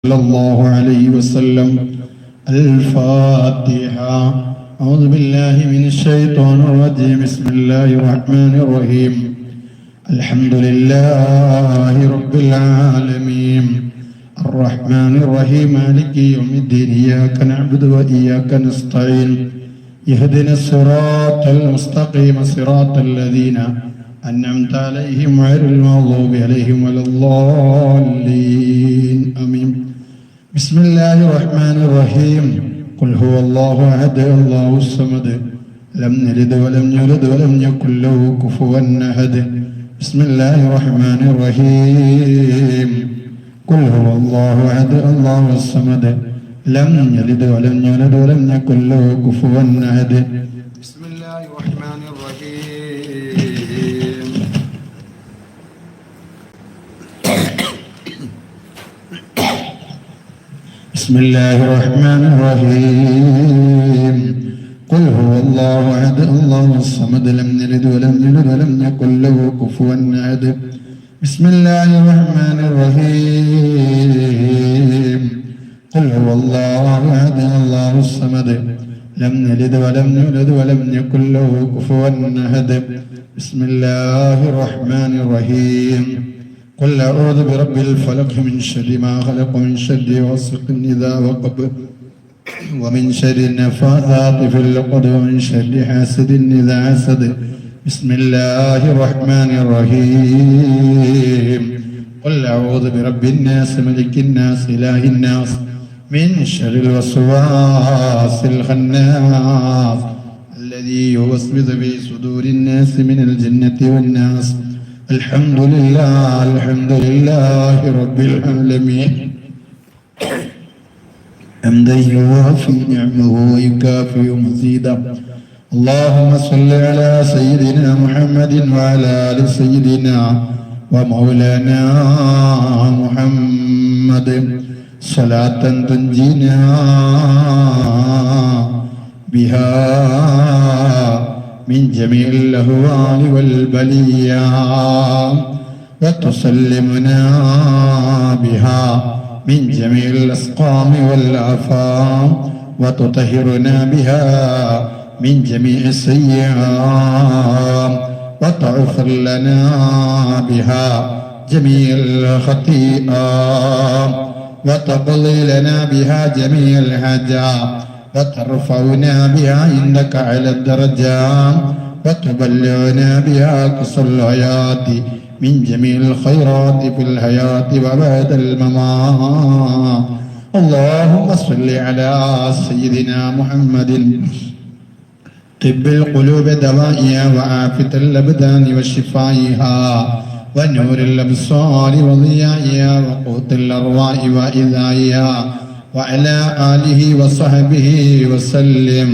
صلى الله عليه وسلم. الفاتحة. أعوذ بالله من الشيطان الرجيم. بسم الله الرحمن الرحيم. الحمد لله رب العالمين الرحمن الرحيم مالك يوم الدين. إياك نعبد وإياك نستعين. اهدنا الصراط المستقيم صراط الذين أنعمت عليهم غير المغضوب عليهم ولا الضالين. آمين. بسم الله الرحمن الرحيم. قل هو الله أحد الله الصمد لم يلد ولم يولد ولم يكن له كفوا أحد. بسم الله الرحمن الرحيم. قل هو الله أحد الله الصمد لم يلد ولم يولد ولم يكن له كفوا أحد. بسم الله الرحمن الرحيم. بسم الله الرحمن الرحيم. قل هو الله أحد الله الصمد لم يلد ولم يولد ولم يكن له كفوا أحد. بسم الله الرحمن الرحيم. قل هو الله أحد الله الصمد لم يلد ولم يولد ولم يكن له كفوا أحد. بسم الله الرحمن الرحيم. قل أعوذ برب الفلق من شر ما خلق من شر غاسق إذا وقب ومن شر النفاثات في العقد ومن شر حاسد إذا حسد. بسم الله الرحمن الرحيم. قل أعوذ برب الناس ملك الناس إله الناس من شر الوسواس الخناس الذي يوسوس في صدور الناس من الجنة والناس. الحمد لله رب العالمين حمدا يوافي نعمه ويكافئ مزيدا. اللهم صل على سيدنا محمد وعلى آل سيدنا ومولانا محمد صلاة تنجينا بها من جميع الأهوال والبليات وتسلمنا بها من جميع الأسقام والآفات وتطهرنا بها من جميع السيئات وتغفر لنا بها جميع الخطيئات وتقضي لنا بها جميع الحاجات وترفعنا بها عندك على الدرجات وتبلغنا بها أقصى الحياة من جميع الخيرات في الحياة وبعد الممات. اللهم صل على سيدنا محمد طب القلوب دوائها وعافية الأبدان وشفائها ونور الأبصار وضيائها وقوت الأرواح وإذائها وعلى آله وصحبه وسلم.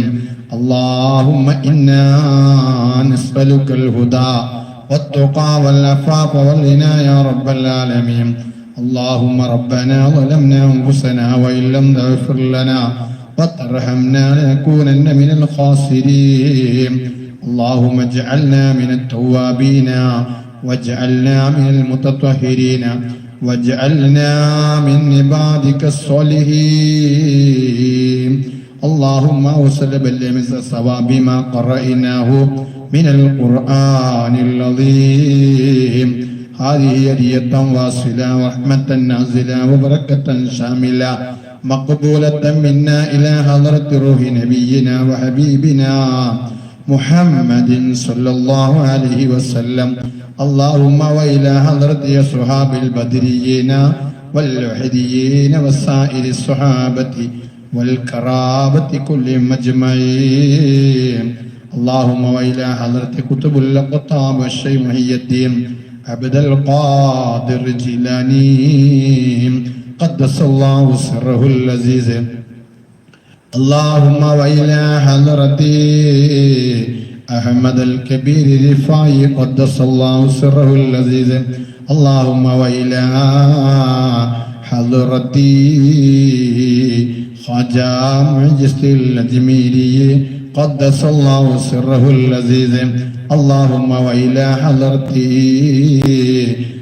اللهم إنا نسألك الهدى والتقى والعفاف والغنى يا رب العالمين. اللهم ربنا ظلمنا أنفسنا وإن لم تغفر لنا وترحمنا لنكونن من الخاسرين. اللهم اجعلنا من التوابين واجعلنا من المتطهرين واجعلنا من عبادك الصالحين. اللهم أوصل باللمس الصواب ما قرأناه من القرآن العظيم. هذه هدية واصلة ورحمة نازلة وبركة شاملة مقبولة منا إلى حضرة روح نبينا وحبيبنا محمد صلى الله عليه وسلم. اللهم وإلى حضرة أصحاب البدريين والوحديين وسائر الصحابة والكرامة كلهم أجمعين. اللهم وإلى حضرة كتب الأقطاب والشيخ محي الدين عبد القادر الجيلاني قدس الله سره اللذيذ. اللهم وإلى حضرة أحمد الكبير رفاعي قدس الله سره اللذيذ. اللهم وإلى حضرة خواجة معجز الأجميري قدس الله سره اللذيذ. اللهم وإلى حضرة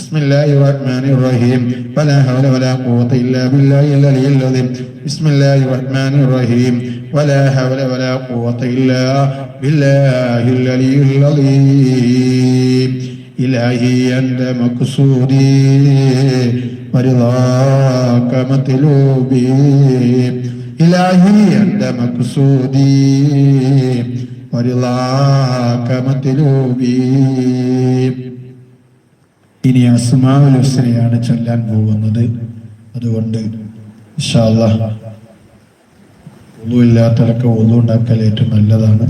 بسم الله الرحمن الرحيم ولا حول ولا قوة إلا بالله العلي العظيم بسم الله الرحمن الرحيم ولا حول ولا قوة إلا بالله العلي العظيم إلهي أنت مقصودي ورضاك مطلوبي إلهي أنت مقصودي ورضاك مطلوبي. ഇനി അസ്മാഉൽ ഹുസ്നയാണ് ചൊല്ലാൻ പോകുന്നത്. അതുകൊണ്ട് ഇൻഷാ അല്ലാഹ് വുളു ഇല്ലാത്തവർക്ക് വുളു ഉണ്ടാക്കൽ ഏറ്റവും നല്ലതാണ്.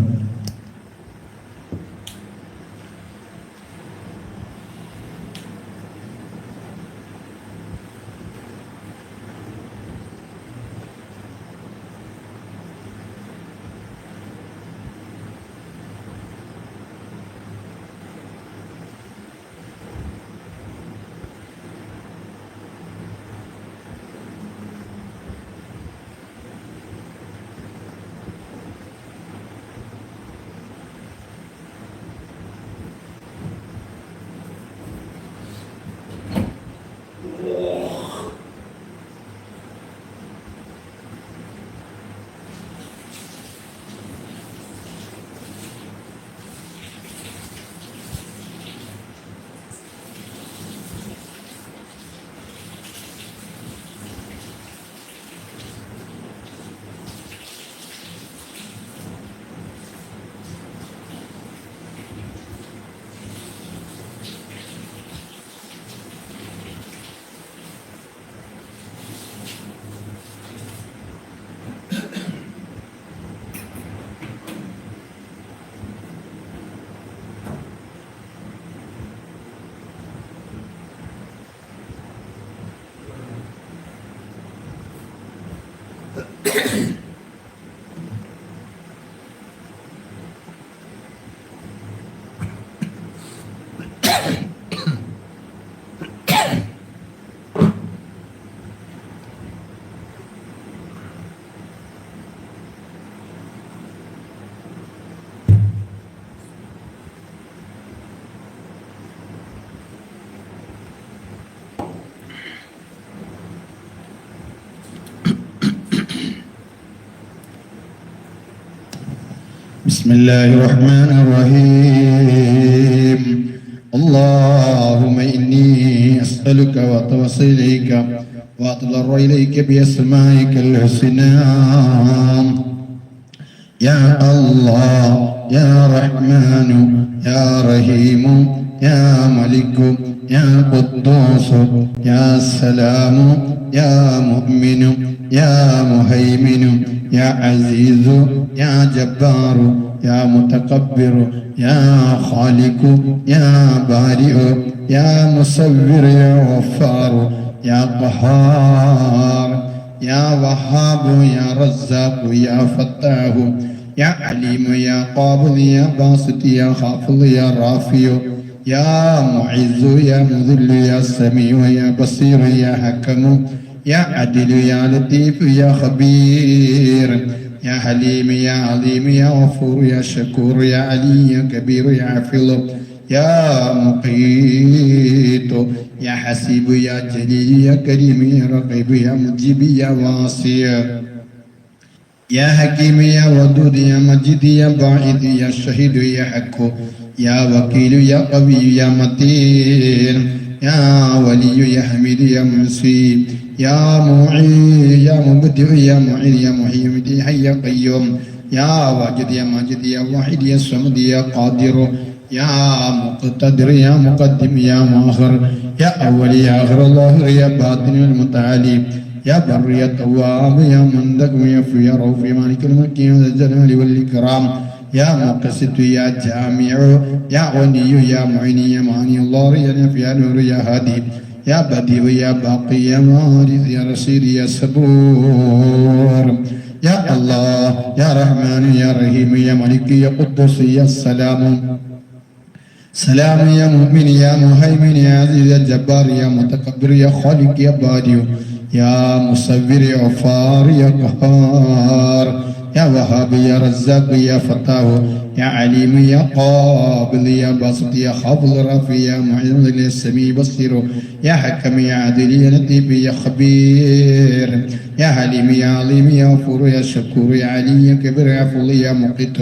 بسم الله الرحمن الرحيم اللهم إني أسألك وأتوسل إليك وأتضرع إليك بأسمائك الحسنى يا الله يا رحمن يا رحيم يا ملك يا قدوس يا سلام يا مؤمن يا مهيمن يا عزيز يا جبار يا متكبر يا خالق يا بارئ يا مصور يا غفار يا قهار يا وهاب يا رزاق يا فتاح يا عليم يا قابض يا باسط يا خافض يا رافع يا معز يا مذل يا سميع يا بصير يا حكم يا عدل يا لطيف يا خبير يا حليم يا عظيم يا غفور يا شكور يا علي يا كبير يا حفظ يا مقيت يا حسيب يا جليل يا كريم يا رقيب يا مجيب يا واسع يا حكيم يا ودود يا مجيد يا باعث يا شهيد يا حق يا وكيل يا قوي يا متين يا ولي يا حميد يا منصيب يا معين يا مبدع يا معين يا محيي يا حي يا قيوم يا واجد يا ماجد يا واحد يا صمد يا قادر يا مقتدر يا مقدم يا مؤخر يا أول يا آخر الظاهر يا باطن المتعالي يا بر يا تواب يا منتقم يا في يا رؤوف يا مالك الملك يا ذا الجلال والإكرام يا مقسط يا جامع يا غني يا معين يا ماني الله يا نافع يا نور يا هادي يا بديع يا باقي يا وارث يا رشيد يا صبور يا الله يا رحمن يا رحيم يا ملك يا قدوس يا سلام سلام يا مؤمن يا مهيمن يا عزيز يا جبار يا متكبر يا خالق يا بارئ يا مصور يا غفار يا قهار يا وهاب يا رزاق يا فتاه يا عليم يا قابل يا باسط يا خافض رافع يا معين يا سميع بصير يا حكم يا عدل يا لطيف يا خبير يا حليم يا عظيم يا غفور يا شكور يا علي يا كبير يا فضل يا مقيت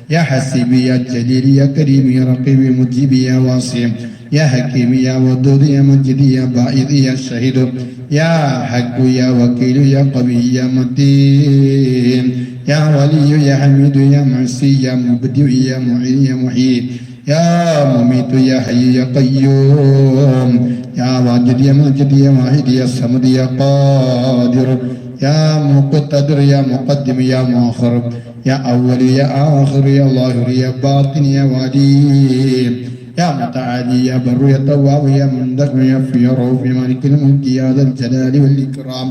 يا حسيب يا جليل يا كريم يا رقيب يا مجيب يا واسع يا حكيم يا ودود يا مجيد يا باعث يا شهيد يا حق يا وكيل يا قوي يا متين يا ولي يا حميد يا معصي يا مبدع يا معين يا محيي يا مميت يا حي يا قيوم يا واجد يا ماجد يا واحد يا صمد يا قادر يا مقتدر يا مقدم يا مؤخر يا أول يا آخر يا ظاهر يا باطن يا ولي يا متعالي يا بر يا تواب يا منتقم يا في رؤوف يا مالك الملك يا ذا الجلال والإكرام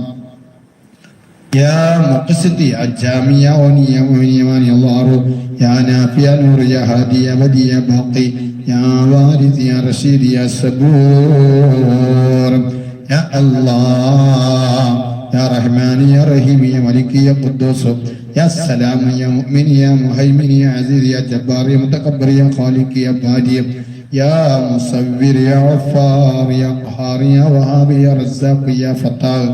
يا مقسط يا جامي يا وني يا مهني يا ماني الله يا نافي يا نور يا هادي يا بدي يا باقي يا وارث يا رشيد يا صبور يا الله يا رحمن يا رحيم يا ملك يا قدوس يا سلام يا مؤمن يا مهيمن يا عزيز يا جبار يا متكبر يا خالق يا بادي يا مصور يا غفار يا قهار يا وهاب يا رزاق يا فتاح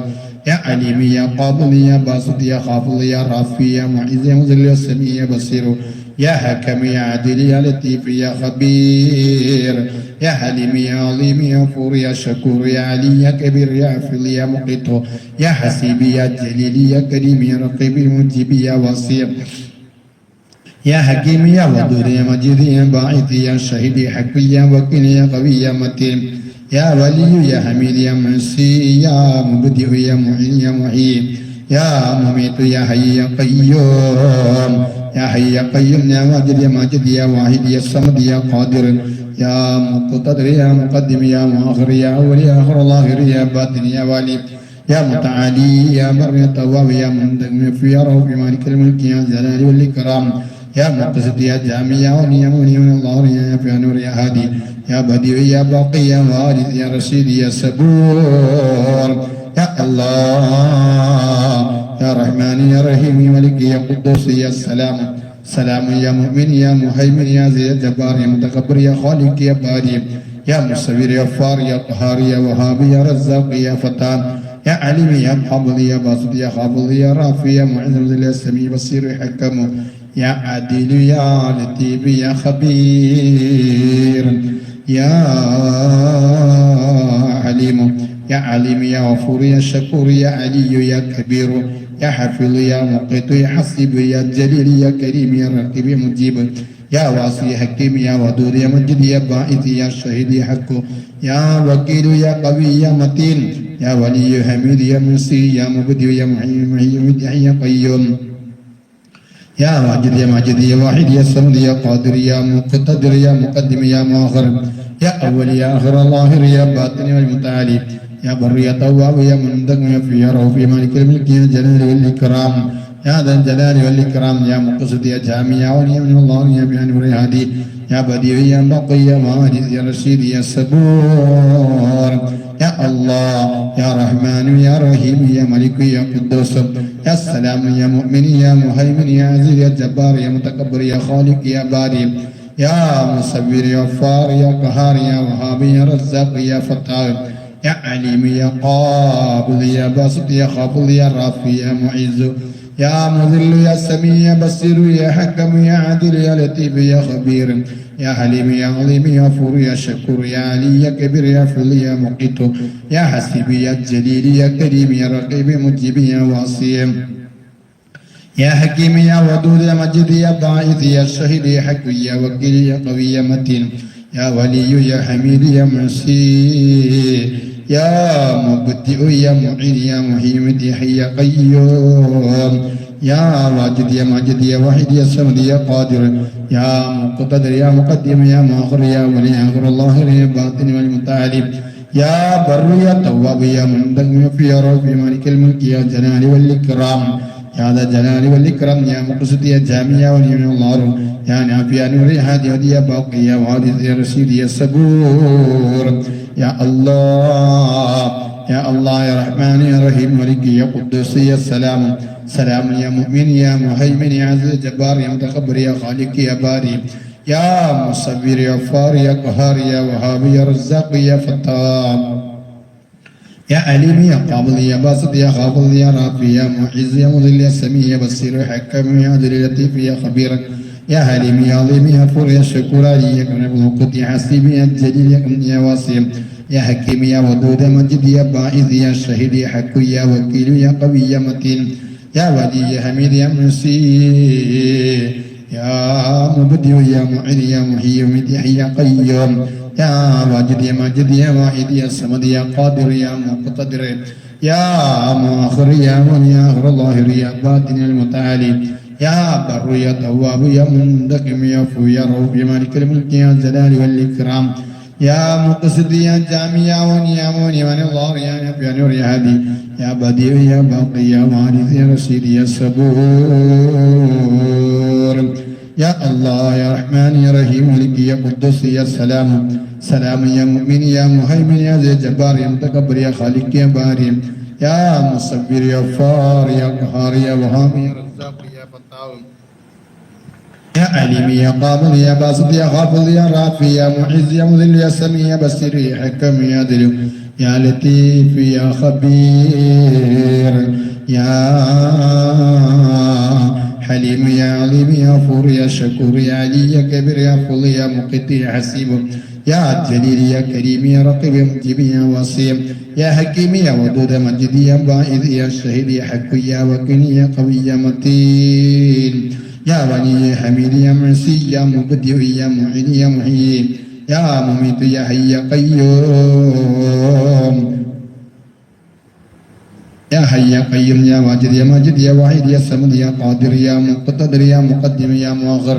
يا عليم يا قابل يا باسط يا خافض يا رافع يا معز يا مذل يا سميع يا بصير يا حكم يا عدل يا لطيف يا خبير يا حليم يا عظيم يا غفور يا شكور يا علي يا كبير يا حفيظ يا مقيت يا حسيب يا جليل يا كريم يا رقيب يا مجيب يا وصير يا حكيم يا ودود يا مجيد يا باعث يا شهيد يا حكي يا وكيل يا قوي يا متين يا ولي يا حميد يا منسي يا مبدئ يا معين يا محيي يا مميت يا حي يا قيوم يا حي يا قيوم يا ماجد يا ماجد يا واحد يا صمد يا قادر يا مقتدر يا مقدم يا مؤخر يا أول يا آخر ظاهر يا باطن يا والي يا متعالي يا بر يا تواب يا منتقم يا رب يا مالك الملك يا الجلال والإكرام يا مقصد يا جامع يا ولي يا مغني من الله يا نافع نور يا هادي يا بديع يا باقي يا وارث يا رشيد يا صبور يا الله يا رحمن يا رحيم يا ملك يا قدوس يا سلام سلام يا مؤمن يا مهيمن يا زي الجبار يا متكبر يا خالق يا باري يا مصور يا فار يا قهار يا وهاب يا رزاق يا فتان يا عليم يا قابل يا باسط يا خافض يا رافع يا معز يا سميع بصير حكم يا عدل يا لطيف يا خبير يا حليم يا عليم يا غفور يا شكور يا علي يا كبير يا حفيظ يا مقيت يا حسيب يا جليل يا كريم يا رقيب يا مجيب يا واسع يا حكيم يا ودود يا مجيد يا باعث يا شهيد يا حق يا وكيل يا قوي يا متين يا ولي يا حميد يا منسي يا مبدئ يا محيي يا قيوم يا واجد يا ماجد يا واحد يا صمد يا قادر يا مقتدر يا مقدم يا مؤخر يا أول يا آخر الظاهر يا باطن والمتعالي يا بر يا تواب يا منتقم يا في رؤوف يا مالك الملك يا الجلال والإكرام يا ذا الجلال والإكرام يا مقصد يا جامع يا ولي من الله يا بأنور هادي يا بديع يا باقي يا وارث يا رشيد يا صبور يا الله يا رحمن يا رحيم يا ملك يا قدوس يا سلام يا مؤمن يا مهيمن يا عزيز يا جبار يا متكبر يا خالق يا باري يا مصور يا فار يا قهار يا وهاب يا رزاق يا فتاح يا عليم يا قابل يا باسط يا خافض يا رافع يا معز يا مذل يا سميع يا بصير يا حكم يا عدل يا لطيف يا خبير يا حليم يا عظيم يا غفور يا شكور يا علي يا كبير يا فضل يا مقيت يا حسيب يا جليل يا كريم يا رقيب يا مجيب يا واسع يا حكيم يا ودود يا مجيد يا باعث يا شهيد يا حق يا وكيل يا قوي يا متين يا ولي يا حميد يا معصي يا مبدئ يا معين يا محيي يا حي يا قيوم يا واجد يا ماجد يا واحد يا صمد يا قادر يا مقتدر يا مقدم يا مؤخر يا ولي يا آخر الظاهر يا باطن والمتعالي يا بر يا تواب يا منتقم في رب مالك الملك يا الجلال والإكرام يا ذا الجلال والإكرام يا مقصد يا جامع يا ولي من الله يا نافع يا نور يا هادي يا باقي يا وارث يا رشيد يا صبور يا الله يا الله يا رحمن يا رحيم ملك يا قدوس يا سلام سلام يا مؤمن يا مهيمن يا عزيز جبار يا متكبر يا خالق يا باري يا مصبر يا فار يا قهار يا وهاب يا رزاق يا فتاح يا عليم يا قابل يا باسط يا خافض يا رافي يا معز يا مضل يا سميع يا بصير يا حكم يا عدل يا لطيف يا خبير يا حليم يا عظيم يا غفور يا شكور علي يا كريم يا حسيب يا جليل يا كريم يا واسع يا حكيم يا ودود يا مجيد يا باعث يا شهيد يا حق يا وكيل يا قوي يا متين يا ولي يا حميد يا مسيء يا مبدئ يا معين يا محيي يا قيوم يا واجد يا ماجد يا واحد يا صمد يا قادر يا مقتدر يا مؤخر يا من يا آخر الظاهر يا باطن المتعالي يا بر يا تواب يا منتقم يا عفو يا رؤوف يا مالك الملك يا الجلال والإكرام يا مقصد يا جامع يا وني يا موني من الله يا نبي يا نور يا هادي يا بديع يا باقي يا وارث يا رشيد يا صبور يا الله يا رحمن يا رحيم مالك يا قدوس يا سلام سلام يا مؤمن يا مهيمن يا ذي الجبار يا متكبر يا خالق يا باري يا مصبر يا فار يا قهار يا وهاب يا رزاق يا فتاح يا عليم يا قابل يا باسط يا خافض يا رافي يا معز يا مذل يا سميع يا بصير يا حكم يا دليل يا لطيف يا خبير يا حليم يا عليم يا غفور يا شكور يا علي يا كبير يا فضل يا مقيت يا حسيب يا جليل يا كريم يا رقيب يا مجيب يا وصيم يا حكيم يا ودود مجيد يا باعث يا شهيد يا حق يا وكيل يا قوي يا متين يا ولي يا حميد يا مرسي يا مبدئ يا معين يا محيي يا مميت يا حي يا قيوم يا حي يا قيوم يا واجد يا ماجد يا واحد يا صمد يا قادر يا مقتدر يا مقدم يا مؤخر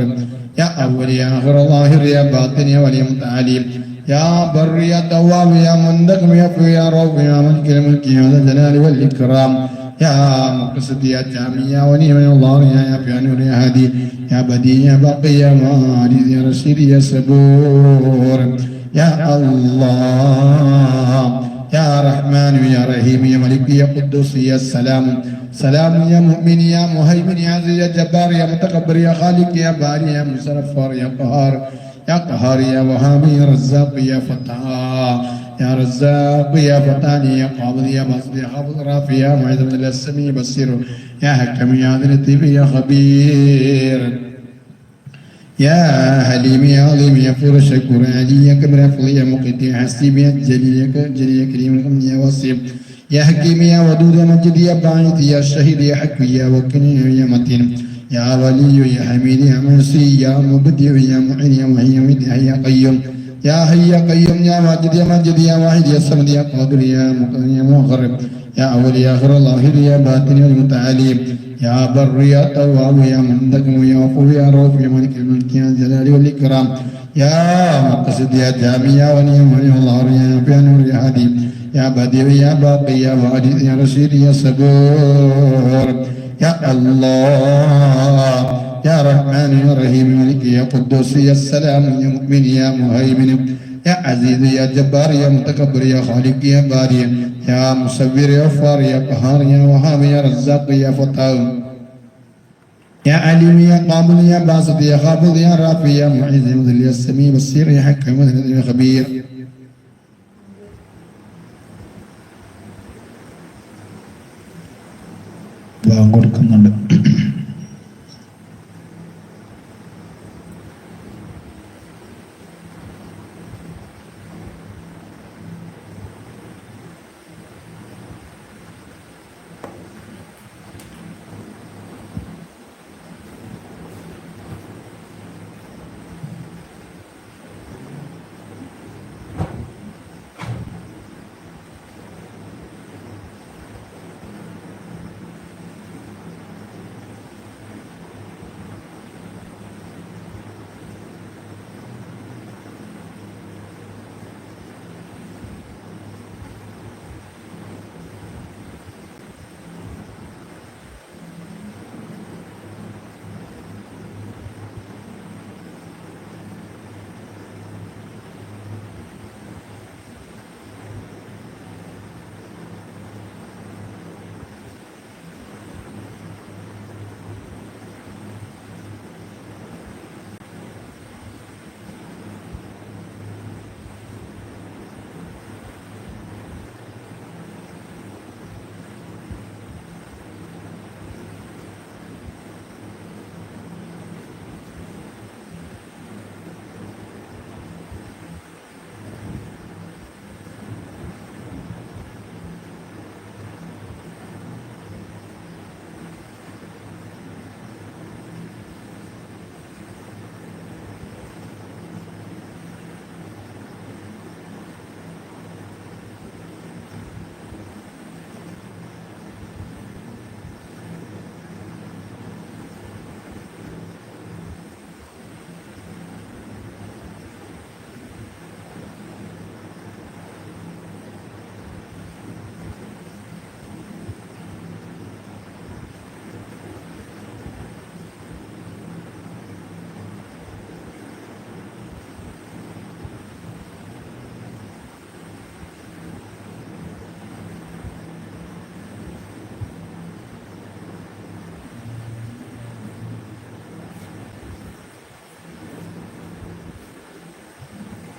يا أول يا آخر ظاهر يا باطن يا ولي متعالي يا بر يا تواب يا منتقم يا عفو يا رب يا ملك الملك يا ذا الجلال والإكرام يا مقصد يا جامع يا ولي من الله يا نور يا هادي يا بديع يا باقي يا وارث يا رشيد يا صبور يا الله يا رحمن يا رحيم يا ملك يا قدوس يا سلام سلام يا مؤمن يا مهيمن يا عزيز يا جبار يا متكبر يا خالق يا باري يا مصرفر يا قهار يا وهاب يا رزاق يا فتاح يا رزاق يا فتاني يا قابض يا باسط يا خافض رافي يا معز من السميع بصير يا حكم يا لطيف يا خبير يا حليم يا عظيم يا غفور شكور علي يا كبر يا فضل يا مقيت يا حسيب يا جليل يا كريم يا وصيب يا حكيم يا ودود يا مجيد يا باعث يا شهيد يا حق يا وكيل يا متين يا ولي يا حميد يا مرسي يا مبدئ يا معين يا محيي يا قيوم يا حي يا قيوم يا واجد يا مجيد يا واحد يا صمد يا قادر يا مقتدر يا مؤخر يا أول يا آخر ظاهر يا باطن يا المتعالي يا بر يا تواب يا منتقم يا عفو يا رؤوف يا مالك الملك يا الجلال والإكرام يا مقصد يا جامع يا ولي من الله يا نور يا هادي يا بديع يا باقي يا وارث يا رشيد يا صبور يا الله يا رحمن يا رحيم ملك يا قدوس يا سلام يا مؤمن يا مهيمن يا عزيز يا جبار يا متكبر يا خالق يا باري يا مصور يا غفار يا قهار يا وهاب يا رزاق يا فتاح يا عليم يا قابل يا باسط يا خافض يا رافي يا معز يا مذل يا سميع بصير يا حكم يا خبير കൊടുക്കുന്നുണ്ട്.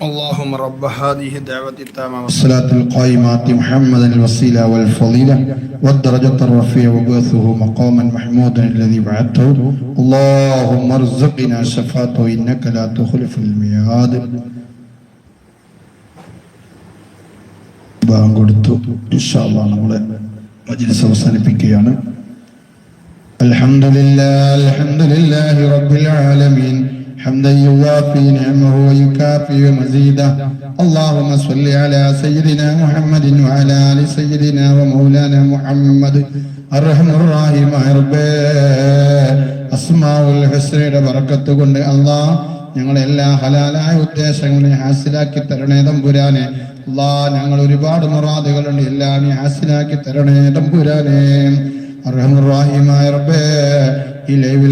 اللهم رب هذه الدعوة التامة والصلاة القائمة محمدا الوسيلة والفضيلة والدرجة الرفيعة وبعثه مقاما محمودا الذي بعثته اللهم ارزقنا شفاعته إنك لا تخلف الميعاد. കൊടുത്തു ഇൻഷാ അല്ലാഹ് നമ്മളെ മജ്‌ലിസ് അവസാനിപ്പിക്കുകയാണ്. അൽഹംദുലില്ലാഹി റബ്ബിൽ ആലമീൻ حمدا يوافي نعمه ويكافئ مزيده. اللهم صل على سيدنا محمد وعلى آل سيدنا ومولانا محمد الرحمن الرحيم. റബ്ബേ അസ്മാഉൽ ഹുസ്നയുടെ ബറക്കത്ത് കൊണ്ട് അല്ലാഹ് ഞങ്ങളെല്ലാ ഹലാലായ ഉദ്ദേശങ്ങളെ ഹാസിലാക്കി തരണേ തമ്പുരാനെ. അല്ലാഹ് ഞങ്ങൾ ഒരുപാട് മുറാദുകളുണ്ട്, എല്ലാം നീ ഹാസിലാക്കി തരണേ തമ്പുരാനെ. റഹ്മാനുർ റഹീമായ റബ്ബേ ഈ ലൈവ്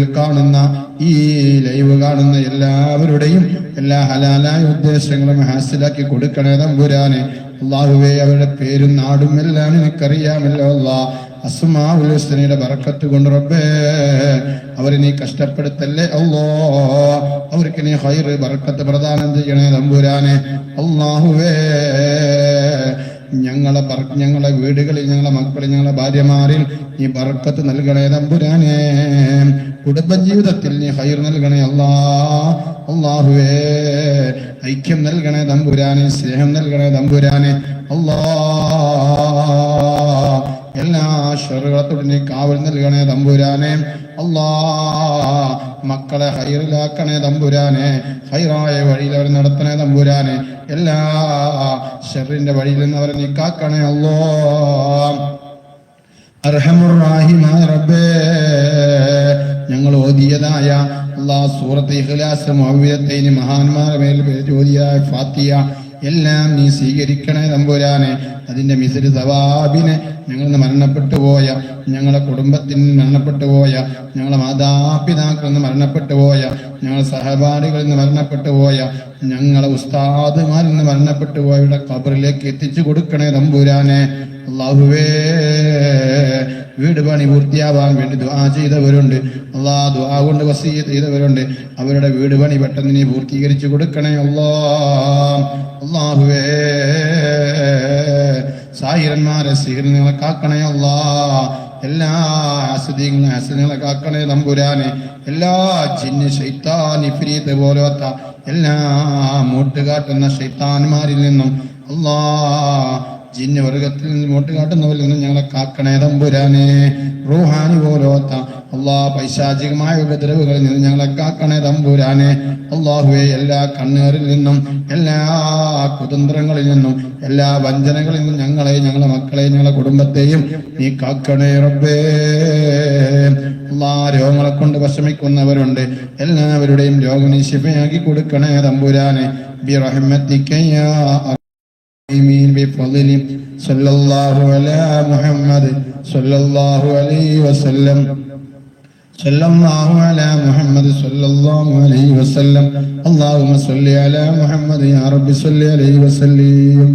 കാണുന്ന എല്ലാവരുടെയും എല്ലാ ഹലാലായ ഉദ്ദേശങ്ങളും ഹാസിലാക്കി കൊടുക്കണേ തമ്പുരാനെ. അല്ലാഹുവേ അവരുടെ പേരും നാടും എല്ലാം നിനക്കറിയാമല്ലോ അല്ലാഹ്. അസ്മാഉൽ ഹുസ്നയുടെ ബറക്കത്ത് കൊണ്ട് റബ്ബേ അവരെ നീ കഷ്ടപ്പെടുത്തല്ലേ അല്ലാഹ്. അവർക്ക് നീ ഖൈർ ബറക്കത്ത് പ്രദാനം ചെയ്യണേ തമ്പുരാനെ. അല്ലാഹുവേ ഞങ്ങളെ വീടുകളിൽ, ഞങ്ങളെ മക്കളിൽ, ഞങ്ങളെ ഭാര്യമാരിൽ നീ ബർക്കത്ത് നൽകണേ തമ്പുരാനെ. കുടുംബജീവിതത്തിൽ നീ ഖൈർ നൽകണേ അല്ലാഹുവേ. ഐക്യം നൽകണേ തമ്പുരാനെ, സ്നേഹം നൽകണേ തമ്പുരാനെ. എല്ലാ ശർറത്തോടും നീ കാവൽ നൽകണേ തമ്പുരാനെ. മക്കളെ ഖൈറിലാക്കണേ തമ്പുരാനെ. ഖൈറായ വഴിയിൽ അവർ നടത്തണേ തമ്പുരാനെ. എല്ലാ ശർറിന്റെ വഴിയിൽ നിന്ന് അവരെ നീ കാക്കണേ അല്ലാഹ്. അർഹമുർ റഹീമായ റബ്ബേ ഞങ്ങൾ ഓതിയതായ സൂറത്ത് ഇഖ്ലാസ്, മുഅവ്വിദത്തൈൻ, മഹാന്മാരുടെ മേൽ ഓതിയായ ഫാത്തിഹ എല്ലാം നീ സ്വീകരിക്കണേ തമ്പുരാനെ. അതിന്റെ മിസ്രി സവാബിനെ ഞങ്ങളിൽ നിന്ന് മരണപ്പെട്ടു പോയ, ഞങ്ങളെ കുടുംബത്തിൽ നിന്ന് മരണപ്പെട്ടു പോയ, ഞങ്ങളെ മാതാപിതാക്കളിൽ നിന്ന് മരണപ്പെട്ടു പോയ, ഞങ്ങളെ സഹപാഠികളിൽ നിന്ന് മരണപ്പെട്ടു പോയ, ഞങ്ങളെ ഉസ്താദുമാരിൽ നിന്ന് മരണപ്പെട്ടു പോയവരുടെ ഖബറിലേക്ക് എത്തിച്ചു കൊടുക്കണേ തമ്പുരാനെ. അല്ലാഹുവേ വീട് പണി പൂർത്തിയാവാൻ വേണ്ടി ദുആ ചെയ്തവരുണ്ട്, അല്ലാഹ് ദുആ കൊണ്ട് വസിയ്യത്ത് ചെയ്തവരുണ്ട്. അവരുടെ വീട് പണി പെട്ടെന്ന് നീ പൂർത്തീകരിച്ചു കൊടുക്കണേ അല്ലാഹുവേ. സാഹിറന്മാരെ സിഹിറിനെ കാക്കണേ അല്ലാഹ്. എല്ലാ ഹസദികളെ കാക്കണേ തമ്പുരാനെ. എല്ലാ ജിന്ന് ശൈത്താൻ ഇഫ്രീത്ത് പോലത്തെ എല്ലാ മൂട്ടുകാട്ടുന്ന ശൈത്താന്മാരിൽ നിന്നും അല്ലാഹ്, ജിന്ന് വർഗത്തിൽ നിന്ന് മൂട്ടുകാട്ടുന്നവരിൽ നിന്നും ഞങ്ങളെ കാക്കണേ തമ്പുരാനെ. റൂഹാനി പോലോത്ത പൈശാചികമായ ഉപദ്രവങ്ങളിൽ നിന്ന് ഞങ്ങളെ കാക്കണേ തമ്പുരാനെ. അല്ലാഹുവേ എല്ലാ കണ്ണേറിൽ നിന്നും, എല്ലാ കുതന്ത്രങ്ങളിൽ നിന്നും, എല്ലാ വഞ്ചനകളിൽ നിന്നും ഞങ്ങളെ, ഞങ്ങളെ മക്കളെ, ഞങ്ങളെ കുടുംബത്തെയും നീ കാക്കണേ റബ്ബേ. രോഗങ്ങളെ കൊണ്ട് വിഷമിക്കുന്നവരുണ്ട്, എല്ലാവരുടെയും രോഗം നീ ശിഫയാക്കി കൊടുക്കണേ തമ്പുരാനെ. ബിറഹ്മതിക യാ بفضل صلى الله على محمد صلى الله عليه وسلم صلى الله على محمد صلى الله عليه وسلم. اللهم صل على محمد يا رب صل عليه وسلم.